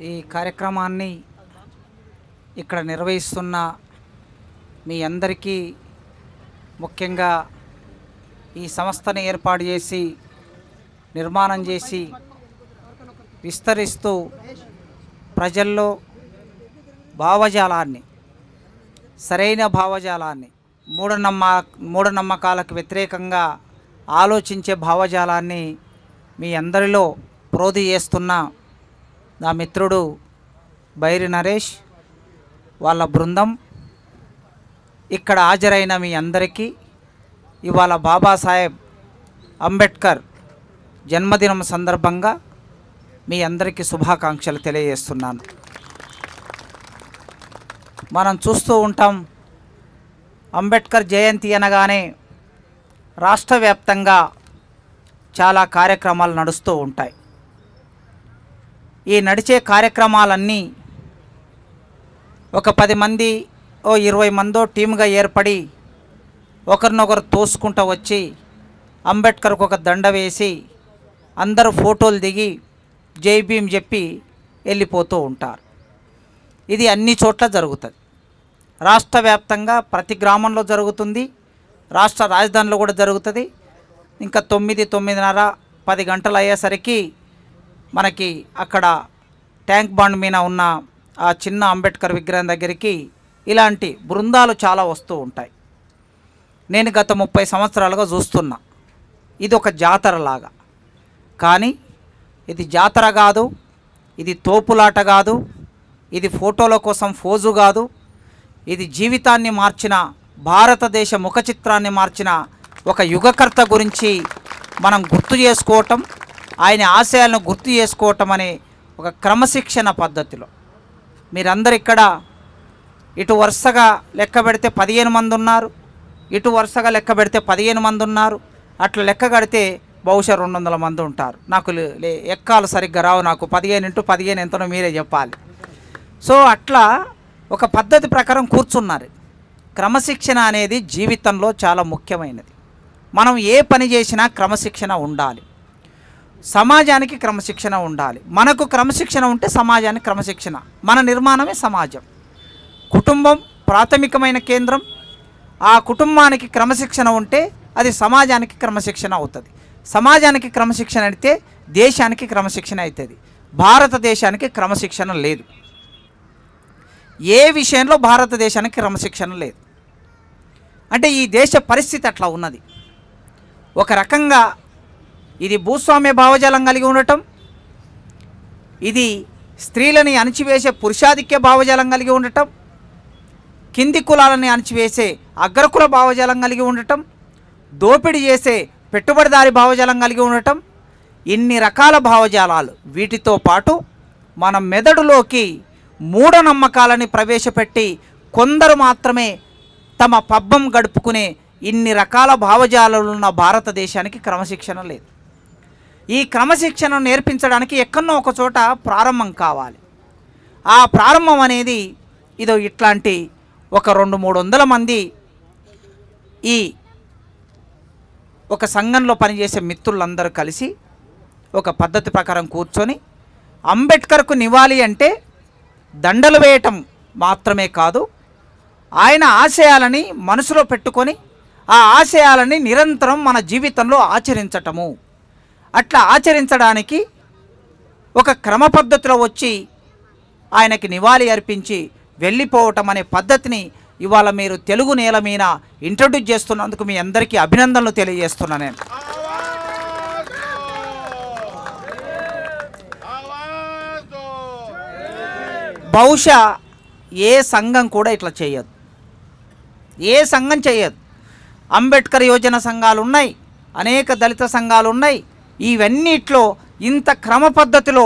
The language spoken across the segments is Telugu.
ఈ కార్యక్రమాన్ని ఇక్కడ నిర్వహిస్తున్న మీ అందరికీ, ముఖ్యంగా ఈ సంస్థను ఏర్పాటు చేసి నిర్మాణం చేసి విస్తరిస్తూ ప్రజల్లో భావజాలాన్ని, సరైన భావజాలాన్ని, మూఢనమ్మకాలకు వ్యతిరేకంగా ఆలోచించే భావజాలాన్ని మీ అందరిలో ప్రోధి చేస్తున్న నా మిత్రుడు బైరి నరేష్, వాళ్ళ బృందం, ఇక్కడ హాజరైన మీ అందరికీ ఇవాళ బాబాసాహెబ్ అంబేద్కర్ జన్మదినం సందర్భంగా మీ అందరికీ శుభాకాంక్షలు తెలియజేస్తున్నాను. మనం చూస్తూ ఉంటాం, అంబేద్కర్ జయంతి అనగానే రాష్ట్ర వ్యాప్తంగా చాలా కార్యక్రమాలు నడుస్తూ ఉంటాయి. ఈ నడిచే కార్యక్రమాలన్నీ ఒక 10 మంది 20 మందో టీముగా ఏర్పడి ఒకరినొకరు తోసుకుంటూ వచ్చి అంబేద్కర్కు ఒక దండ వేసి అందరూ ఫోటోలు దిగి జై భీమ్ చెప్పి వెళ్ళిపోతూ ఉంటారు. ఇది అన్ని చోట్ల జరుగుతుంది. రాష్ట్ర వ్యాప్తంగా ప్రతి గ్రామంలో జరుగుతుంది, రాష్ట్ర రాజధానిలో కూడా జరుగుతుంది. ఇంకా 9, 9:30, 10 గంటలు అయ్యేసరికి మనకి అక్కడ ట్యాంక్ బండ్ మీద ఉన్న ఆ చిన్న అంబేద్కర్ విగ్రహం దగ్గరికి ఇలాంటి బృందాలు చాలా వస్తూ ఉంటాయి. నేను గత 30 సంవత్సరాలుగా చూస్తున్నా. ఇది ఒక జాతరలాగా. కానీ ఇది జాతర కాదు, ఇది తోపులాట కాదు, ఇది ఫోటోల కోసం ఫోజు కాదు. ఇది జీవితాన్ని మార్చిన, భారతదేశ ముఖ చిత్రాన్ని మార్చిన ఒక యుగకర్త గురించి మనం గుర్తు చేసుకోవటం, ఆయన ఆశయాలను గుర్తు చేసుకోవటం అనే ఒక క్రమశిక్షణ పద్ధతిలో మీరందరూ ఇక్కడ ఇటు వరుసగా లెక్క పెడితే 15 మంది ఉన్నారు, ఇటు వరుసగా లెక్క పెడితే 15 మంది ఉన్నారు. అట్లా లెక్క కడితే బహుశా 200 మంది ఉంటారు. నాకు ఎక్కాలు సరిగ్గా రావు, నాకు 15 × 15 ఎంతనో మీరే చెప్పాలి. సో అట్లా ఒక పద్ధతి ప్రకారం కూర్చున్నారు. క్రమశిక్షణ అనేది జీవితంలో చాలా ముఖ్యమైనది. మనం ఏ పని చేసినా క్రమశిక్షణ ఉండాలి, సమాజానికి క్రమశిక్షణ ఉండాలి. మనకు క్రమశిక్షణ ఉంటే సమాజానికి క్రమశిక్షణ. మన నిర్మాణమే సమాజం. కుటుంబం ప్రాథమికమైన కేంద్రం. ఆ కుటుంబానికి క్రమశిక్షణ ఉంటే అది సమాజానికి క్రమశిక్షణ అవుతుంది. సమాజానికి క్రమశిక్షణ అయితే దేశానికి క్రమశిక్షణ అవుతుంది. భారతదేశానికి క్రమశిక్షణ లేదు. ఏ విషయంలో భారతదేశానికి క్రమశిక్షణ లేదు. అంటే ఈ దేశ పరిస్థితి అట్లా ఉన్నది. ఒక రకంగా ఇది భూస్వామ్య భావజాలం కలిగి ఉండటం, ఇది స్త్రీలని అణిచివేసే పురుషాధిక్య భావజాలం కలిగి ఉండటం, కింది కులాలని అణిచివేసే అగ్రకుల భావజాలం కలిగి ఉండటం, దోపిడీ చేసే పెట్టుబడిదారి భావజాలం కలిగి ఉండటం, ఇన్ని రకాల భావజాలాలు. వీటితో పాటు మన మెదడులోకి మూఢనమ్మకాలని ప్రవేశపెట్టి కొందరు మాత్రమే తమ పబ్బం గడుపుకునే ఇన్ని రకాల భావజాలాలున్న భారతదేశానికి క్రమశిక్షణ లేదు. ఈ క్రమశిక్షణ నేర్పించడానికి ఎక్కడో ఒక చోట ప్రారంభం కావాలి. ఆ ప్రారంభం అనేది ఇదో ఇట్లాంటి ఒక 200-300 మంది ఈ ఒక సంఘంలో పనిచేసే మిత్రులందరూ కలిసి ఒక పద్ధతి ప్రకారం కూర్చొని అంబేద్కర్కు నివాళి అంటే దండలు వేయటం మాత్రమే కాదు, ఆయన ఆశయాలని మనసులో పెట్టుకొని ఆ ఆశయాలని నిరంతరం మన జీవితంలో ఆచరించటము. అట్లా ఆచరించడానికి ఒక క్రమ పద్ధతిలో వచ్చి ఆయనకి నివాళి అర్పించి వెళ్ళిపోవటం అనే పద్ధతిని ఇవాళ మీరు తెలుగు నేల మీద ఇంట్రడ్యూస్ చేస్తున్నందుకు మీ అందరికీ అభినందనలు తెలియజేస్తున్నాను. నేను బహుశా ఏ సంఘం కూడా ఇట్లా చేయదు, ఏ సంఘం చేయదు. అంబేద్కర్ యోజన సంఘాలు ఉన్నాయి, అనేక దళిత సంఘాలు ఉన్నాయి. ఇవన్నిట్లో ఇంత క్రమ పద్ధతిలో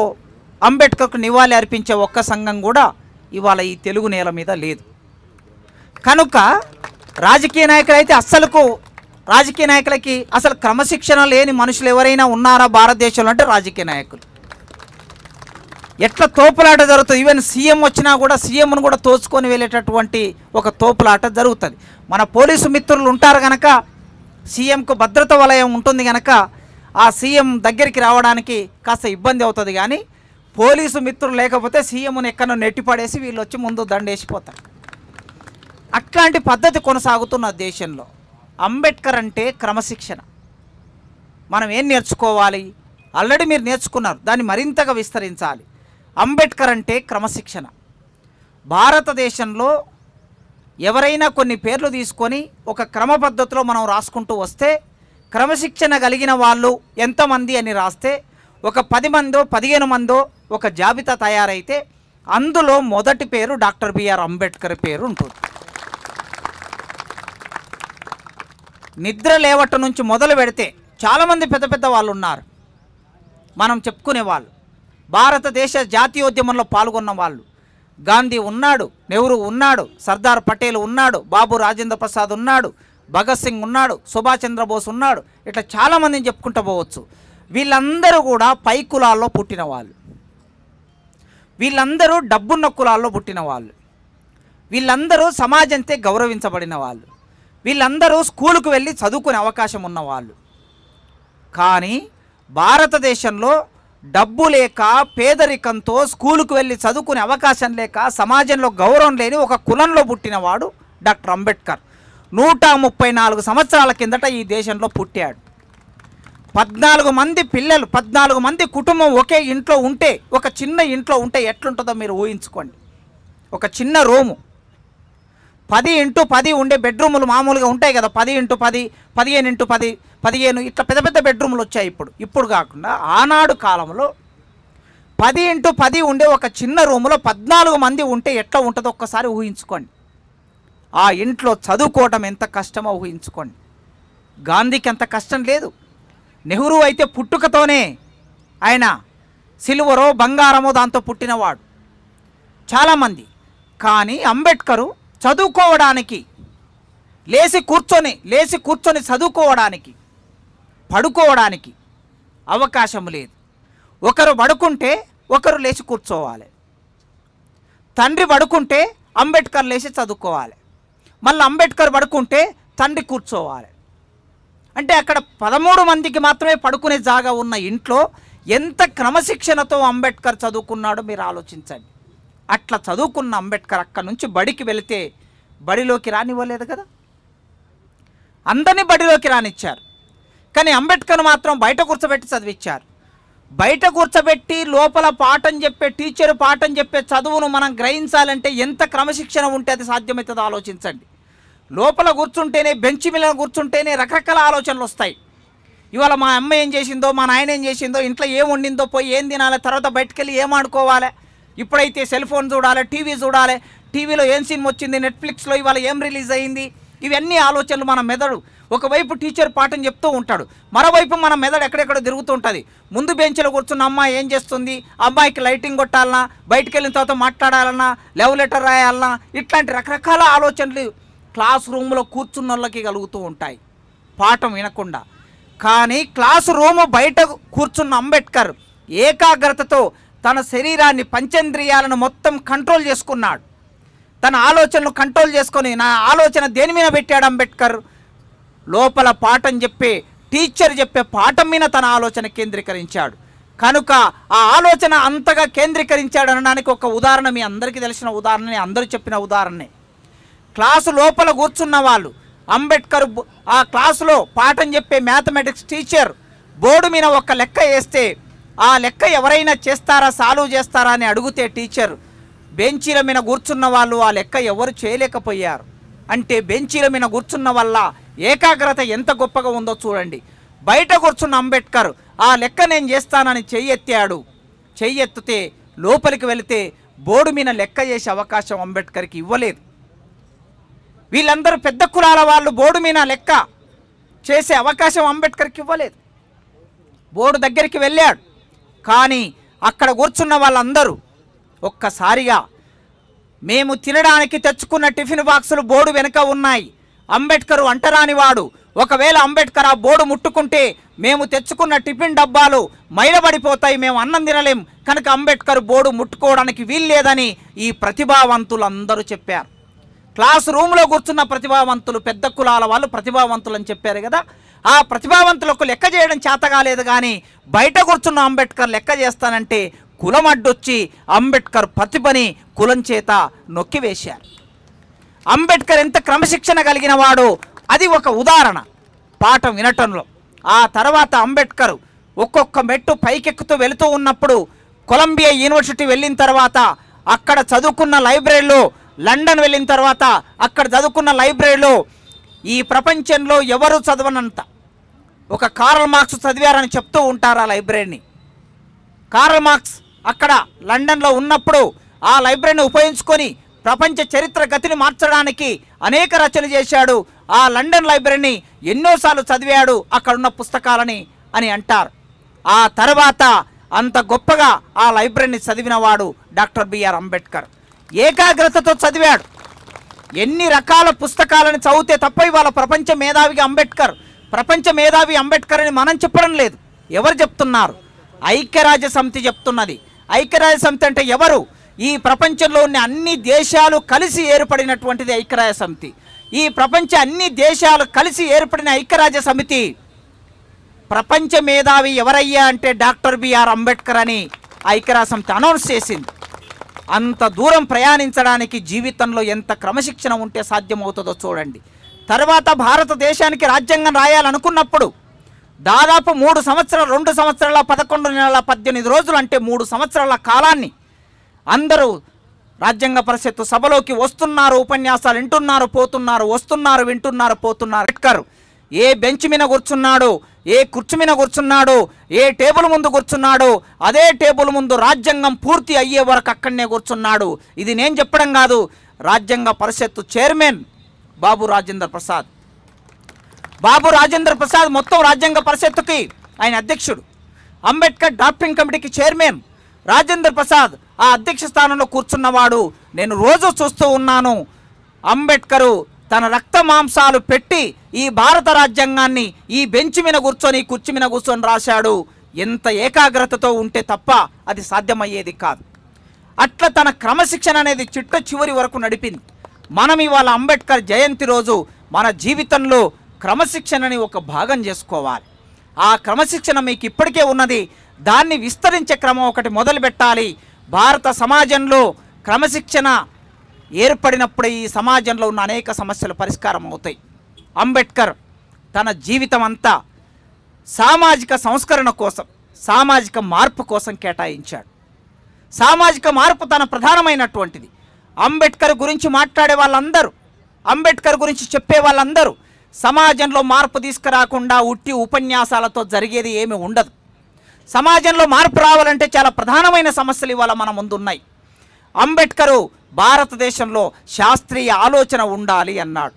అంబేద్కర్కు నివాళి అర్పించే ఒక్క సంఘం కూడా ఇవాళ ఈ తెలుగు నేల మీద లేదు. కనుక రాజకీయ నాయకులు అయితే రాజకీయ నాయకులకి అసలు క్రమశిక్షణ లేని మనుషులు ఎవరైనా ఉన్నారా భారతదేశంలో అంటే రాజకీయ నాయకులు. ఎట్లా తోపులాట జరుగుతుంది. ఈవెన్ సీఎం వచ్చినా కూడా సీఎంను కూడా తోచుకొని వెళ్ళేటటువంటి ఒక తోపులాట జరుగుతుంది. మన పోలీసు మిత్రులు ఉంటారు కనుక సీఎంకు భద్రత వలయం ఉంటుంది కనుక ఆ సీఎం దగ్గరికి రావడానికి కాస్త ఇబ్బంది అవుతుంది. కానీ పోలీసు మిత్రులు లేకపోతే సీఎంను ఎక్కడో నెట్టిపడేసి వీళ్ళు వచ్చి ముందు దండేసిపోతారు. అట్లాంటి పద్ధతి కొనసాగుతున్న దేశంలో అంబేద్కర్ అంటే క్రమశిక్షణ. మనం ఏం నేర్చుకోవాలి? ఆల్రెడీ మీరు నేర్చుకున్నారు, దాన్ని మరింతగా విస్తరించాలి. అంబేద్కర్ అంటే క్రమశిక్షణ. భారతదేశంలో ఎవరైనా కొన్ని పేర్లు తీసుకొని ఒక క్రమ పద్ధతిలో మనం రాసుకుంటూ వస్తే క్రమశిక్షణ కలిగిన వాళ్ళు ఎంతమంది అని రాస్తే ఒక 10 మందో 15 మందో ఒక జాబితా తయారైతే అందులో మొదటి పేరు డాక్టర్ బిఆర్ అంబేద్కర్ పేరు ఉంటుంది. నిద్ర లేవట నుంచి మొదలు పెడితే చాలామంది పెద్ద పెద్ద వాళ్ళు ఉన్నారు, మనం చెప్పుకునే వాళ్ళు, భారతదేశ జాతీయోద్యమంలో పాల్గొన్న వాళ్ళు. గాంధీ ఉన్నాడు, నెహ్రూ ఉన్నాడు, సర్దార్ పటేల్ ఉన్నాడు, బాబు రాజేంద్ర ప్రసాద్ ఉన్నాడు, భగత్ సింగ్ ఉన్నాడు, సుభాష్ చంద్రబోస్ ఉన్నాడు, ఇట్లా చాలామందిని చెప్పుకుంటూ పోవచ్చు. వీళ్ళందరూ కూడా పై కులాల్లో పుట్టిన వాళ్ళు, వీళ్ళందరూ డబ్బున్న కులాల్లో పుట్టిన వాళ్ళు, వీళ్ళందరూ సమాజంతో గౌరవించబడిన వాళ్ళు, వీళ్ళందరూ స్కూలుకు వెళ్ళి చదువుకునే అవకాశం ఉన్నవాళ్ళు. కానీ భారతదేశంలో డబ్బు లేక పేదరికంతో స్కూలుకు వెళ్ళి చదువుకునే అవకాశం లేక సమాజంలో గౌరవం లేని ఒక కులంలో పుట్టినవాడు డాక్టర్ అంబేద్కర్. 134 సంవత్సరాల కిందట ఈ దేశంలో పుట్టాడు. 14 మంది పిల్లలు, 14 మంది కుటుంబం ఒకే ఇంట్లో ఉంటే, ఒక చిన్న ఇంట్లో ఉంటే ఎట్లుంటుందో మీరు ఊహించుకోండి. ఒక చిన్న రూము 10x10 ఉండే బెడ్రూములు మామూలుగా ఉంటాయి కదా, 10x10, 15x10, 15 ఇట్లా పెద్ద పెద్ద బెడ్రూములు వచ్చాయి. ఇప్పుడు కాకుండా ఆనాడు కాలంలో 10x10 ఉండే ఒక చిన్న రూములో 14 మంది ఉంటే ఎట్లా ఉంటుందో ఒక్కసారి ఊహించుకోండి. ఆ ఇంట్లో చదువుకోవటం ఎంత కష్టమో ఊహించుకోండి. గాంధీకి అంత కష్టం లేదు. నెహ్రూ అయితే పుట్టుకతోనే ఆయన సిల్వరో బంగారమో దాంతో పుట్టినవాడు, చాలామంది. కానీ అంబేద్కరు చదువుకోవడానికి లేచి కూర్చొని చదువుకోవడానికి, పడుకోవడానికి అవకాశం లేదు. ఒకరు పడుకుంటే ఒకరు లేచి కూర్చోవాలి. తండ్రి పడుకుంటే అంబేద్కర్ లేచి చదువుకోవాలి, మళ్ళీ అంబేద్కర్ పడుకుంటే తండ్రి కూర్చోవాలి. అంటే అక్కడ 13 మందికి మాత్రమే పడుకునే జాగా ఉన్న ఇంట్లో ఎంత క్రమశిక్షణతో అంబేద్కర్ చదువుకున్నాడో మీరు ఆలోచించండి. అట్లా చదువుకున్న అంబేద్కర్ అక్కడి నుంచి బడికి వెళితే బడిలోకి రానివ్వలేదు కదా, అందరినీ బడిలోకి రానిచ్చారు. కానీ అంబేద్కర్ మాత్రం బయట కూర్చోబెట్టి చదివించారు. బయట కూర్చోబెట్టి లోపల పాఠం చెప్పే టీచర్ పాఠం చెప్పే చదువును మనం గ్రహించాలంటే ఎంత క్రమశిక్షణ ఉంటే అది సాధ్యమవుతుందో ఆలోచించండి. లోపల కూర్చుంటేనే, బెంచ్ మీద కూర్చుంటేనే రకరకాల ఆలోచనలు వస్తాయి. ఇవాళ మా అమ్మ ఏం చేసిందో, మా నాయన ఏం చేసిందో, ఇంట్లో ఏం వండిందో, పోయి ఏం తినాలి, తర్వాత బయటకు వెళ్ళి ఏం ఆడుకోవాలి. ఇప్పుడైతే సెల్ ఫోన్ చూడాలి, టీవీ చూడాలి, టీవీలో ఏం సినిమా వచ్చింది, నెట్ఫ్లిక్స్లో ఇవాళ ఏం రిలీజ్ అయింది, ఇవన్నీ ఆలోచనలు మన మెదడు. ఒకవైపు టీచర్ పాఠం చెప్తూ ఉంటాడు, మరోవైపు మన మెదడు ఎక్కడెక్కడో తిరుగుతూ ఉంటుంది. ముందు బెంచ్లో కూర్చున్న అమ్మాయి ఏం చేస్తుంది, అమ్మాయికి లైటింగ్ కొట్టాలన్నా, బయటకు వెళ్ళిన తర్వాత మాట్లాడాలన్నా, లవ్ లెటర్ రాయాలన్నా, ఇట్లాంటి రకరకాల ఆలోచనలు క్లాస్ రూమ్లో కూర్చున్న వాళ్ళకి కలుగుతూ ఉంటాయి పాఠం వినకుండా. కానీ క్లాసు రూము బయట కూర్చున్న అంబేద్కర్ ఏకాగ్రతతో తన శరీరాన్ని, పంచేంద్రియాలను మొత్తం కంట్రోల్ చేసుకున్నాడు. తన ఆలోచనలు కంట్రోల్ చేసుకొని, నా ఆలోచన దేని మీద పెట్టాడు అంబేద్కర్, లోపల పాఠం చెప్పే టీచర్ చెప్పే పాఠం మీద తన ఆలోచన కేంద్రీకరించాడు. కనుక ఆ ఆలోచన అంతగా కేంద్రీకరించాడు అనడానికి ఒక ఉదాహరణ, మీ అందరికీ తెలిసిన ఉదాహరణనే, అందరూ చెప్పిన ఉదాహరణే. క్లాసు లోపల కూర్చున్న వాళ్ళు, అంబేద్కర్ ఆ క్లాసులో పాఠం చెప్పే మ్యాథమెటిక్స్ టీచర్ బోర్డు మీద ఒక లెక్క వేస్తే ఆ లెక్క ఎవరైనా చేస్తారా, సాల్వ్ చేస్తారా అని అడిగితే టీచర్, బెంచీల మీద కూర్చున్న వాళ్ళు ఆ లెక్క ఎవరు చేయలేకపోయారు. అంటే బెంచీల మీద కూర్చున్న వల్ల ఏకాగ్రత ఎంత గొప్పగా ఉందో చూడండి. బయట కూర్చున్న అంబేద్కర్ ఆ లెక్క నేను చేస్తానని చెయ్యెత్తాడు. చెయ్యెత్తితే లోపలికి వెళితే బోర్డు మీద లెక్క చేసే అవకాశం అంబేద్కర్కి ఇవ్వలేదు. వీళ్ళందరూ పెద్ద కులాల వాళ్ళు బోర్డు మీద లెక్క చేసే అవకాశం అంబేద్కర్కి ఇవ్వలేదు. బోర్డు దగ్గరికి వెళ్ళాడు, కానీ అక్కడ కూర్చున్న వాళ్ళందరూ ఒక్కసారిగా మేము తినడానికి తెచ్చుకున్న టిఫిన్ బాక్సులు బోర్డు వెనుక ఉన్నాయి, అంబేద్కర్ అంటరానివాడు, ఒకవేళ అంబేద్కర్ ఆ బోర్డు ముట్టుకుంటే మేము తెచ్చుకున్న టిఫిన్ డబ్బాలు మైలబడిపోతాయి, మేము అన్నం తినలేం, కనుక అంబేద్కర్ బోర్డు ముట్టుకోవడానికి వీల్లేదని ఈ ప్రతిభావంతులందరూ చెప్పారు. క్లాస్ రూమ్లో కూర్చున్న ప్రతిభావంతులు, పెద్ద కులాల వాళ్ళు ప్రతిభావంతులు అని చెప్పారు కదా, ఆ ప్రతిభావంతులకు లెక్క చేయడం చేత కాలేదు. కానీ బయట కూర్చున్న అంబేద్కర్ లెక్క చేస్తానంటే కులం అడ్డొచ్చి అంబేద్కర్ ప్రతిభని కులం చేత నొక్కివేశారు. అంబేద్కర్ ఎంత క్రమశిక్షణ కలిగిన వాడో అది ఒక ఉదాహరణ పాఠం వినటంలో. ఆ తర్వాత అంబేద్కర్ ఒక్కొక్క మెట్టు పైకెక్కుతూ వెళుతూ ఉన్నప్పుడు కొలంబియా యూనివర్సిటీ వెళ్ళిన తర్వాత అక్కడ చదువుకున్న లైబ్రరీలో, లండన్ వెళ్ళిన తర్వాత అక్కడ చదువుకున్న లైబ్రరీలో ఈ ప్రపంచంలో ఎవరు చదవనంత ఒక కార్ల్ మార్క్స్ చదివారని చెప్తూ ఉంటారు ఆ లైబ్రరీని. కార్ల్ మార్క్స్ అక్కడ లండన్లో ఉన్నప్పుడు ఆ లైబ్రరీని ఉపయోగించుకొని ప్రపంచ చరిత్ర గతిని మార్చడానికి అనేక రచనలు చేశాడు. ఆ లండన్ లైబ్రరీని ఎన్నోసార్లు చదివాడు అక్కడున్న పుస్తకాలని అని అంటారు. ఆ తర్వాత అంత గొప్పగా ఆ లైబ్రరీని చదివినవాడు డాక్టర్ బిఆర్ అంబేద్కర్. ఏకాగ్రతతో చదివాడు. ఎన్ని రకాల పుస్తకాలను చదివితే తప్ప ఇవాళ ప్రపంచ మేధావి అంబేద్కర్ అని మనం చెప్పడం లేదు. ఎవరు చెప్తున్నారు? ఐక్యరాజ్య సమితి చెప్తున్నది. ఐక్యరాజ్య సమితి అంటే ఎవరు? ఈ ప్రపంచంలో ఉన్న అన్ని దేశాలు కలిసి ఏర్పడినటువంటిది ఐక్యరాజ్య సమితి. ఈ ప్రపంచ అన్ని దేశాలు కలిసి ఏర్పడిన ఐక్యరాజ్య సమితి ప్రపంచ మేధావి ఎవరయ్యా అంటే డాక్టర్ బిఆర్ అంబేద్కర్ అని ఐక్యరాజ్య సమితి అనౌన్స్ చేసింది. అంత దూరం ప్రయాణించడానికి జీవితంలో ఎంత క్రమశిక్షణ ఉంటే సాధ్యమవుతుందో చూడండి. తర్వాత భారతదేశానికి రాజ్యాంగం రాయాలనుకున్నప్పుడు దాదాపు 3 సంవత్సరాలు, 2 సంవత్సరాల 11 నెలల 18 రోజులు అంటే 3 సంవత్సరాల కాలాన్ని అందరూ రాజ్యాంగ పరిషత్తు సభలోకి వస్తున్నారు, ఉపన్యాసాలు వింటున్నారు, పోతున్నారు, వస్తున్నారు, వింటున్నారు, పోతున్నారు. అంబేద్కర్ ఏ బెంచ్ మీద కూర్చున్నాడు, ఏ కుర్చీ మీద కూర్చున్నాడు, ఏ టేబుల్ ముందు కూర్చున్నాడు, అదే టేబుల్ ముందు రాజ్యాంగం పూర్తి అయ్యే వరకు అక్కడనే కూర్చున్నాడు. ఇది నేను చెప్పడం కాదు, రాజ్యాంగ పరిషత్తు చైర్మన్ బాబు రాజేంద్ర ప్రసాద్ మొత్తం రాజ్యాంగ పరిషత్తుకి ఆయన అధ్యక్షుడు. అంబేద్కర్ డ్రాఫ్టింగ్ కమిటీకి చైర్మన్ రాజేంద్ర ప్రసాద్ ఆ అధ్యక్ష స్థానంలో కూర్చున్నవాడు. నేను రోజు చూస్తూ ఉన్నాను. అంబేద్కరు తన రక్త మాంసాలు పెట్టి ఈ భారత రాజ్యాంగాన్ని ఈ బెంచ్ మీద కూర్చొని, కుర్చీ మీద కూర్చొని రాశాడు. ఎంత ఏకాగ్రతతో ఉంటే తప్ప అది సాధ్యమయ్యేది కాదు. అట్లా తన క్రమశిక్షణ అనేది చిట్ట చివరి వరకు నడిపింది. మనం ఇవాళ అంబేద్కర్ జయంతి రోజు మన జీవితంలో క్రమశిక్షణని ఒక భాగం చేసుకోవాలి. ఆ క్రమశిక్షణ మీకు ఇప్పటికే ఉన్నది, దాన్ని విస్తరించే క్రమం ఒకటి మొదలు పెట్టాలి. భారత సమాజంలో క్రమశిక్షణ ఏర్పడినప్పుడే ఈ సమాజంలో ఉన్న అనేక సమస్యలు పరిష్కారం అవుతాయి. అంబేద్కర్ తన జీవితం అంతా సామాజిక సంస్కరణ కోసం, సామాజిక మార్పు కోసం కేటాయించాడు. సామాజిక మార్పు తన ప్రధానమైనటువంటిది. అంబేద్కర్ గురించి మాట్లాడే వాళ్ళందరూ, అంబేద్కర్ గురించి చెప్పే వాళ్ళందరూ సమాజంలో మార్పు తీసుకురాకుండా ఉట్టి ఉపన్యాసాలతో జరిగేది ఏమీ ఉండదు. సమాజంలో మార్పు రావాలంటే చాలా ప్రధానమైన సమస్యలు ఇవాళ మన ముందున్నాయి. అంబేద్కరు భారతదేశంలో శాస్త్రీయ ఆలోచన ఉండాలి అన్నాడు.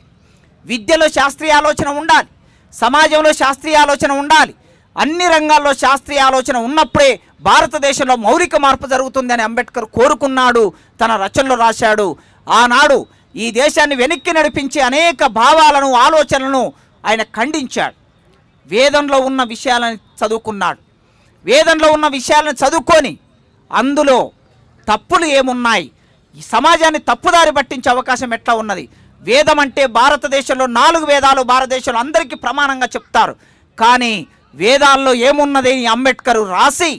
విద్యలో శాస్త్రీయ ఆలోచన ఉండాలి, సమాజంలో శాస్త్రీయ ఆలోచన ఉండాలి. అన్ని రంగాల్లో శాస్త్రీయ ఆలోచన ఉన్నప్పుడే భారతదేశంలో మౌలిక మార్పు జరుగుతుందని అంబేద్కర్ కోరుకున్నాడు, తన రచనలో రాశాడు. ఆనాడు ఈ దేశాన్ని వెనక్కి నడిపించే అనేక భావాలను, ఆలోచనలను ఆయన ఖండించాడు. వేదంలో ఉన్న విషయాలను చదువుకున్నాడు. వేదంలో ఉన్న విషయాలను చదువుకొని అందులో తప్పులు ఏమున్నాయి, ఈ సమాజాన్ని తప్పుదారి పట్టించే అవకాశం ఎట్లా ఉన్నది. వేదం అంటే భారతదేశంలో 4 వేదాలు భారతదేశంలో అందరికీ ప్రమాణంగా చెప్తారు. కానీ వేదాల్లో ఏమున్నది అంబేద్కర్ రాసి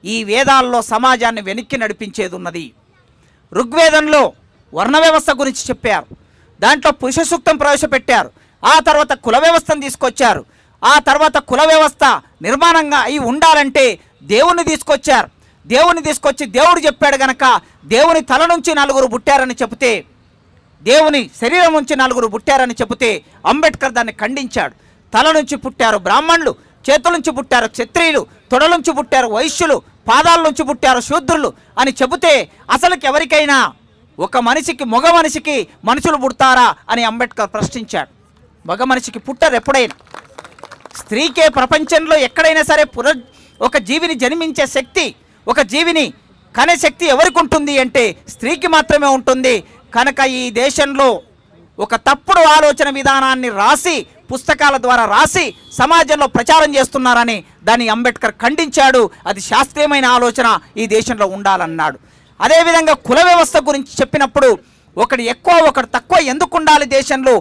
ఈ వేదాల్లో సమాజాన్ని వెనక్కి నడిపించేది ఉన్నది. ఋగ్వేదంలో వర్ణ వ్యవస్థ గురించి చెప్పారు, దాంట్లో పురుష సూక్తం ప్రవేశపెట్టారు. ఆ తర్వాత కుల వ్యవస్థను తీసుకొచ్చారు. ఆ తర్వాత కుల వ్యవస్థ నిర్మాణంగా అయి ఉండాలంటే దేవుని తీసుకొచ్చారు. దేవుని తీసుకొచ్చి దేవుడు చెప్పాడు గనక దేవుని తల నుంచి 4 పుట్టారని చెబితే, దేవుని శరీరం నుంచి 4 పుట్టారని చెబితే అంబేద్కర్ దాన్ని ఖండించాడు. తల నుంచి పుట్టారు బ్రాహ్మణులు, చేతుల నుంచి పుట్టారు క్షత్రియులు, తొడల నుంచి పుట్టారు వైశ్యులు, పాదాల నుంచి పుట్టారు శూద్రులు అని చెబితే అసలుకి ఎవరికైనా ఒక మనిషికి, మగ మనిషికి మనుషులు పుడతారా అని అంబేద్కర్ ప్రశ్నించాడు. మగ మనిషికి పుట్టరు ఎప్పుడైనా. స్త్రీకే ప్రపంచంలో ఎక్కడైనా సరే ఒక జీవిని జన్మించే శక్తి, ఒక జీవిని కనే శక్తి ఎవరికి ఉంటుంది అంటే స్త్రీకి మాత్రమే ఉంటుంది. కనుక ఈ దేశంలో ఒక తప్పుడు ఆలోచన విధానాన్ని రాసి, పుస్తకాల ద్వారా రాసి సమాజంలో ప్రచారం చేస్తున్నారని దాన్ని అంబేద్కర్ ఖండించాడు. అది శాస్త్రీయమైన ఆలోచన ఈ దేశంలో ఉండాలన్నాడు. అదేవిధంగా కుల వ్యవస్థ గురించి చెప్పినప్పుడు ఒకటి ఎక్కువ ఒకటి తక్కువ ఎందుకు ఉండాలి? దేశంలో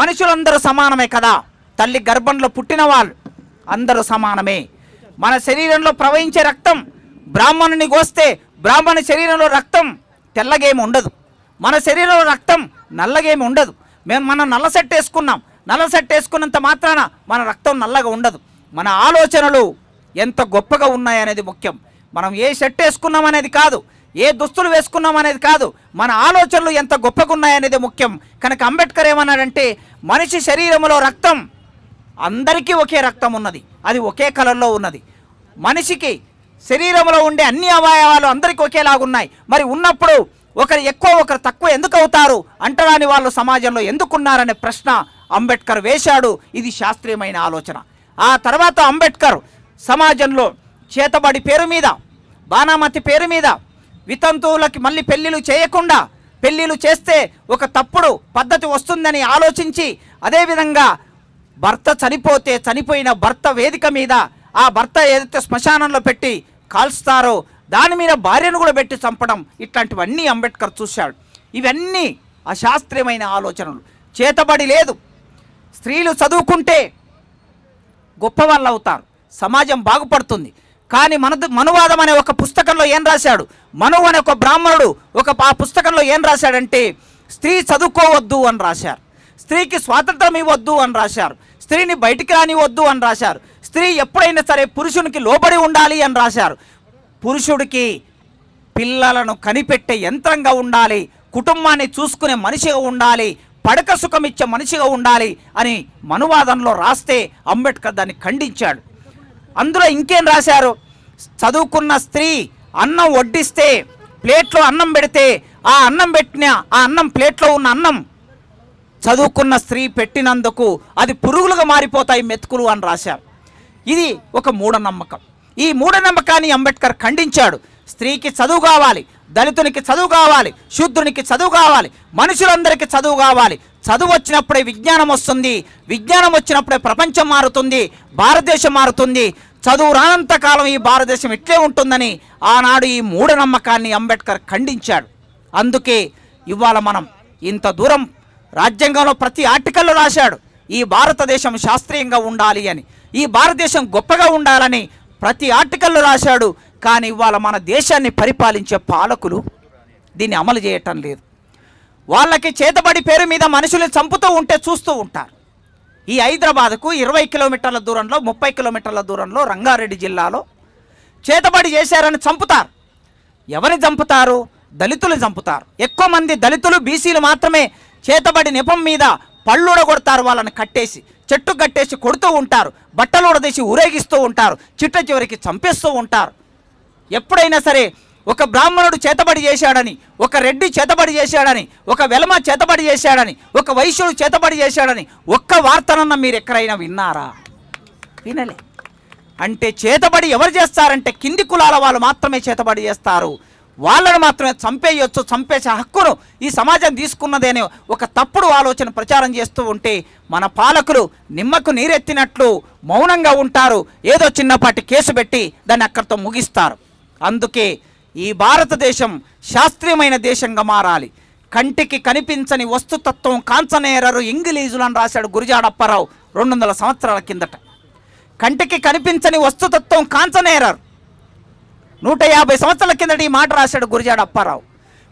మనుషులందరూ సమానమే కదా. తల్లి గర్భంలో పుట్టిన వాళ్ళు అందరూ సమానమే. మన శరీరంలో ప్రవహించే రక్తం బ్రాహ్మణుని కోస్తే బ్రాహ్మణ శరీరంలో రక్తం తెల్లగేమి ఉండదు, మన శరీరంలో రక్తం నల్లగేమి ఉండదు. మనం నల్ల సెట్ వేసుకున్నాం, నల్ల సెట్ వేసుకున్నంత మాత్రాన మన రక్తం నల్లగా ఉండదు. మన ఆలోచనలు ఎంత గొప్పగా ఉన్నాయనేది ముఖ్యం. మనం ఏ షర్ట్ వేసుకున్నాం అనేది కాదు, ఏ దుస్తులు వేసుకున్నాం అనేది కాదు, మన ఆలోచనలు ఎంత గొప్పగా ఉన్నాయనేది ముఖ్యం. కనుక అంబేద్కర్ ఏమన్నాడంటే, మనిషి శరీరంలో రక్తం అందరికీ ఒకే రక్తం ఉన్నది, అది ఒకే కలర్లో ఉన్నది. మనిషికి శరీరంలో ఉండే అన్ని అవయవాలు అందరికీ ఒకేలాగున్నాయి. మరి ఉన్నప్పుడు ఒకరు ఎక్కువ ఒకరు తక్కువ ఎందుకు అవుతారు, అంటరాని వాళ్ళు సమాజంలో ఎందుకున్నారనే ప్రశ్న అంబేద్కర్ వేశాడు. ఇది శాస్త్రీయమైన ఆలోచన. ఆ తర్వాత అంబేద్కర్ సమాజంలో చేతబడి పేరు మీద, బాణామతి పేరు మీద వితంతువులకి మళ్ళీ పెళ్ళిళ్ళు చేయకుండా, పెళ్ళిళ్ళు చేస్తే ఒక తప్పుడు పద్ధతి వస్తుందని ఆలోచించి, అదేవిధంగా భర్త చనిపోతే చనిపోయిన భర్త వేదిక మీద ఆ భర్త ఏదైతే శ్మశానంలో పెట్టి కాల్స్తారో దాని మీద భార్యను కూడా పెట్టి చంపడం, ఇట్లాంటివన్నీ అంబేద్కర్ చూశాడు. ఇవన్నీ అశాస్త్రీయమైన ఆలోచనలు. చేతబడి లేదు, స్త్రీలు చదువుకుంటే గొప్పవాళ్ళు అవుతారు, సమాజం బాగుపడుతుంది. కానీ మనువాదం అనే ఒక పుస్తకంలో ఏం రాశాడు, మనువు అనే ఒక బ్రాహ్మణుడు ఆ పుస్తకంలో ఏం రాశాడంటే, స్త్రీ చదువుకోవద్దు అని రాశారు, స్త్రీకి స్వాతంత్రం ఇవ్వద్దు అని రాశారు, స్త్రీని బయటికి రానివద్దు అని రాశారు, స్త్రీ ఎప్పుడైనా సరే పురుషునికి లోబడి ఉండాలి అని రాశారు, పురుషుడికి పిల్లలను కనిపెట్టే యంత్రంగా ఉండాలి, కుటుంబాన్ని చూసుకునే మనిషిగా ఉండాలి, పడక సుఖం ఇచ్చే మనిషిగా ఉండాలి అని మనువాదంలో రాస్తే అంబేద్కర్ దాన్ని ఖండించాడు. అందులో ఇంకేం రాశారు, చదువుకున్న స్త్రీ అన్నం వడ్డిస్తే ప్లేట్లో అన్నం పెడితే ఆ అన్నం ప్లేట్లో ఉన్న అన్నం చదువుకున్న స్త్రీ పెట్టినందుకు అది పురుగులుగా మారిపోతాయి మెతుకులు అని రాశారు. ఇది ఒక మూఢనమ్మకం. ఈ మూఢనమ్మకాన్ని అంబేద్కర్ ఖండించాడు. స్త్రీకి చదువు కావాలి, దళితునికి చదువు కావాలి, శూద్రునికి చదువు కావాలి, మనుషులందరికీ చదువు కావాలి. చదువు వచ్చినప్పుడే విజ్ఞానం వస్తుంది, విజ్ఞానం వచ్చినప్పుడే ప్రపంచం మారుతుంది, భారతదేశం మారుతుంది. చదువు రానంత కాలం ఈ భారతదేశం ఇట్లే ఉంటుందని ఆనాడు ఈ మూఢనమ్మకాన్ని అంబేద్కర్ ఖండించాడు. అందుకే ఇవాళ మనం ఇంత దూరం రాజ్యాంగంలో ప్రతి ఆర్టికల్లో రాశాడు, ఈ భారతదేశం శాస్త్రీయంగా ఉండాలి అని, ఈ భారతదేశం గొప్పగా ఉండాలని ప్రతి ఆర్టికల్లో రాశాడు. కానీ ఇవాళ మన దేశాన్ని పరిపాలించే పాలకులు దీన్ని అమలు చేయటం లేదు. వాళ్ళకి చేతబడి పేరు మీద మనుషుల్ని చంపుతూ ఉంటే చూస్తూ ఉంటారు. ఈ హైదరాబాద్కు 20 కిలోమీటర్ల దూరంలో 30 కిలోమీటర్ల దూరంలో రంగారెడ్డి జిల్లాలో చేతబడి చేశారని చంపుతారు. ఎవరిని చంపుతారు? దళితులు చంపుతారు. ఎక్కువ మంది దళితులు, బీసీలు మాత్రమే చేతబడి నెపం మీద పళ్ళు ఊడగొడతారు, వాళ్ళని కట్టేసి చెట్టు కట్టేసి కొడుతూ ఉంటారు, బట్టలు ఊడదీసి ఊరేగిస్తూ ఉంటారు, చిట్ట చివరికి చంపేస్తూ ఉంటారు. ఎప్పుడైనా సరే ఒక బ్రాహ్మణుడు చేతబడి చేశాడని, ఒక రెడ్డి చేతబడి చేశాడని, ఒక వెలమ చేతబడి చేశాడని, ఒక వైశ్యుడు చేతబడి చేశాడని ఒక్క వార్తనన్నా మీరు ఎక్కడైనా విన్నారా? వినలే. అంటే చేతబడి ఎవరు చేస్తారంటే కింది కులాల వాళ్ళు మాత్రమే చేతబడి చేస్తారు, వాళ్ళను మాత్రమే చంపేయొచ్చు, చంపేసే హక్కును ఈ సమాజం తీసుకున్నదేనే ఒక తప్పుడు ఆలోచన ప్రచారం చేస్తూ ఉంటే మన పాలకులు నిమ్మకు నీరెత్తినట్లు మౌనంగా ఉంటారు. ఏదో చిన్నపాటి కేసు పెట్టి దాన్ని అక్కడితో ముగిస్తారు. అందుకే ఈ భారతదేశం శాస్త్రీయమైన దేశంగా మారాలి. కంటికి కనిపించని వస్తుతత్వం కాంచనేరరు ఇంగ్లీజులు అని రాశాడు గురజాడ అప్పారావు 200 సంవత్సరాల కిందట. కంటికి కనిపించని వస్తుతత్వం కాంచనేరరు 150 సంవత్సరాల కిందట ఈ మాట రాశాడు గురజాడ అప్పారావు.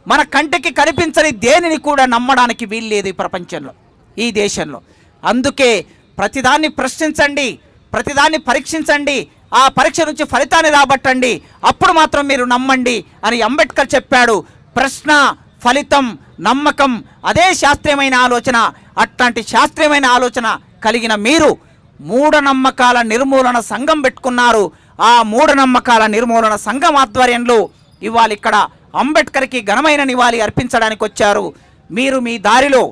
మన కంటికి కనిపించని దేనిని కూడా నమ్మడానికి వీల్లేదు ఈ ప్రపంచంలో, ఈ దేశంలో. అందుకే ప్రతిదాన్ని ప్రశ్నించండి, ప్రతిదాన్ని పరీక్షించండి, ఆ పరీక్ష నుంచి ఫలితాన్ని రాబట్టండి, అప్పుడు మాత్రం మీరు నమ్మండి అని అంబేద్కర్ చెప్పాడు. ప్రశ్న, ఫలితం, నమ్మకం అదే శాస్త్రీయమైన ఆలోచన. అట్లాంటి శాస్త్రీయమైన ఆలోచన కలిగిన మీరు మూఢనమ్మకాల నిర్మూలన సంఘం పెట్టుకున్నారు. ఆ మూఢనమ్మకాల నిర్మూలన సంఘం ఆధ్వర్యంలో ఇవాళ ఇక్కడ అంబేద్కర్కి ఘనమైన నివాళి అర్పించడానికి వచ్చారు. మీరు మీ దారిలో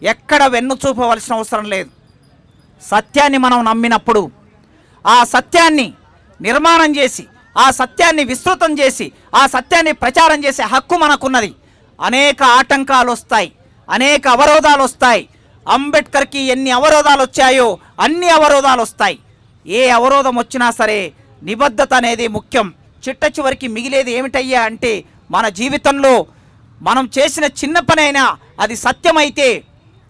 ఎక్కడ వెన్ను చూపవలసిన అవసరం లేదు. సత్యాన్ని మనం నమ్మినప్పుడు ఆ సత్యాన్ని నిర్మాణం చేసి, ఆ సత్యాన్ని విస్తృతం చేసి, ఆ సత్యాన్ని ప్రచారం చేసే హక్కు మనకున్నది. అనేక ఆటంకాలు వస్తాయి, అనేక అవరోధాలు వస్తాయి. అంబేద్కర్కి ఎన్ని అవరోధాలు వచ్చాయో అన్ని అవరోధాలు వస్తాయి. ఏ అవరోధం వచ్చినా సరే నిబద్ధత అనేది ముఖ్యం. చిట్ట చివరికి మిగిలేది ఏమిటయ్యా అంటే మన జీవితంలో మనం చేసిన చిన్న పనైనా అది సత్యమైతే,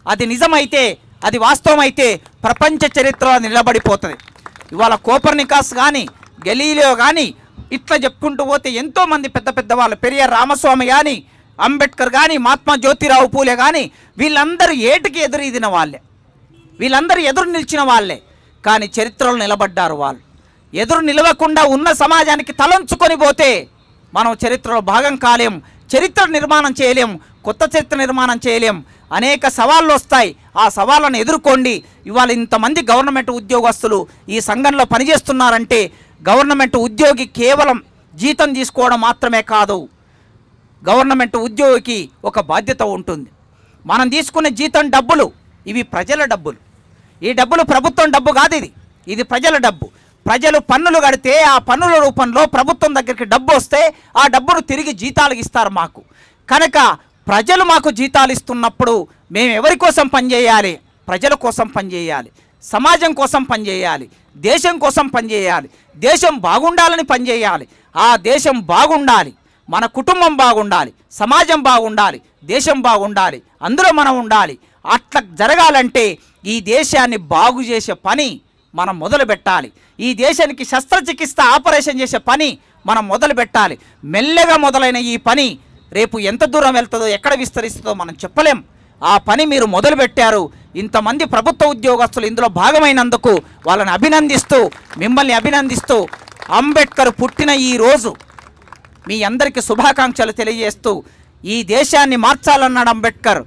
అది నిజమైతే, అది వాస్తవమైతే ప్రపంచ చరిత్రలో నిలబడిపోతుంది. ఇవాళ కోపర్నికస్ కానీ, గెలీలియో కానీ, ఇట్లా చెప్పుకుంటూ పోతే ఎంతోమంది పెద్ద పెద్ద వాళ్ళు, పెరియార్ రామస్వామి కానీ, అంబేద్కర్ కానీ, మహాత్మా జ్యోతిరావు పూలే కానీ, వీళ్ళందరూ ఏటికి ఎదురీదిన వాళ్ళే, వీళ్ళందరూ ఎదురు నిలిచిన వాళ్ళే. కానీ చరిత్రలో నిలబడ్డారు వాళ్ళు. ఎదురు నిలవకుండా ఉన్న సమాజానికి తలంచుకొని పోతే మనం చరిత్రలో భాగం కాలేం, చరిత్ర నిర్మాణం చేయలేం, కొత్త చరిత్ర నిర్మాణం చేయలేం. అనేక సవాళ్ళు వస్తాయి, ఆ సవాళ్ళను ఎదుర్కోండి. ఇవాళ ఇంతమంది గవర్నమెంట్ ఉద్యోగస్తులు ఈ సంఘంలో పనిచేస్తున్నారంటే గవర్నమెంట్ ఉద్యోగి కేవలం జీతం తీసుకోవడం మాత్రమే కాదు, గవర్నమెంట్ ఉద్యోగికి ఒక బాధ్యత ఉంటుంది. మనం తీసుకునే జీతం డబ్బులు ఇవి ప్రజల డబ్బులు. ఈ డబ్బులు ప్రభుత్వం డబ్బు కాదు, ఇది ప్రజల డబ్బు. ప్రజలు పన్నులు కడితే ఆ పన్నుల రూపంలో ప్రభుత్వం దగ్గరికి డబ్బు వస్తే ఆ డబ్బును తిరిగి జీతాలకు ఇస్తారు మాకు. కనుక ప్రజలు మాకు జీతాలు ఇస్తున్నప్పుడు మేము ఎవరి కోసం పనిచేయాలి? ప్రజల కోసం పనిచేయాలి, సమాజం కోసం పనిచేయాలి, దేశం కోసం పనిచేయాలి, దేశం బాగుండాలని పనిచేయాలి. ఆ దేశం బాగుండాలి, మన కుటుంబం బాగుండాలి, సమాజం బాగుండాలి, దేశం బాగుండాలి, అందులో మనం ఉండాలి. అట్లా జరగాలంటే ఈ దేశాన్ని బాగు చేసే పని మనం మొదలు పెట్టాలి. ఈ దేశానికి శస్త్రచికిత్స ఆపరేషన్ చేసే పని మనం మొదలు పెట్టాలి. మెల్లగా మొదలైన ఈ పని రేపు ఎంత దూరం వెళ్తుందో, ఎక్కడ విస్తరిస్తుందో మనం చెప్పలేం. ఆ పని మీరు మొదలు పెట్టారు. ఇంతమంది ప్రభుత్వ ఉద్యోగస్తులు ఇందులో భాగమైనందుకు వాళ్ళని అభినందిస్తూ, మిమ్మల్ని అభినందిస్తూ, అంబేద్కర్ పుట్టిన ఈ రోజు మీ అందరికీ శుభాకాంక్షలు తెలియజేస్తూ, ఈ దేశాన్ని మార్చాలన్నాడు అంబేద్కర్,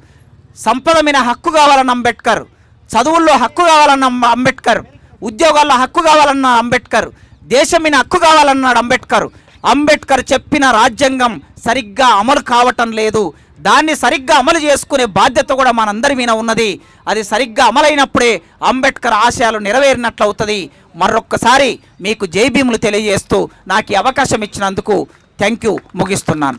సంపద మీద హక్కు కావాలన్న అంబేద్కర్, చదువుల్లో హక్కు కావాలన్న అంబేద్కర్, ఉద్యోగాల్లో హక్కు కావాలన్న అంబేద్కర్, దేశం మీద హక్కు కావాలన్నాడు అంబేద్కర్. అంబేద్కర్ చెప్పిన రాజ్యాంగం సరిగ్గా అమలు కావటం లేదు. దాన్ని సరిగ్గా అమలు చేసుకునే బాధ్యత కూడా మనందరి మీద ఉన్నది. అది సరిగ్గా అమలైనప్పుడే అంబేద్కర్ ఆశయాలు నెరవేరినట్లు అవుతుంది. మరొక్కసారి మీకు జై భీములు తెలియజేస్తూ నాకు ఈ అవకాశం ఇచ్చినందుకు థ్యాంక్ యూ, ముగిస్తున్నాను.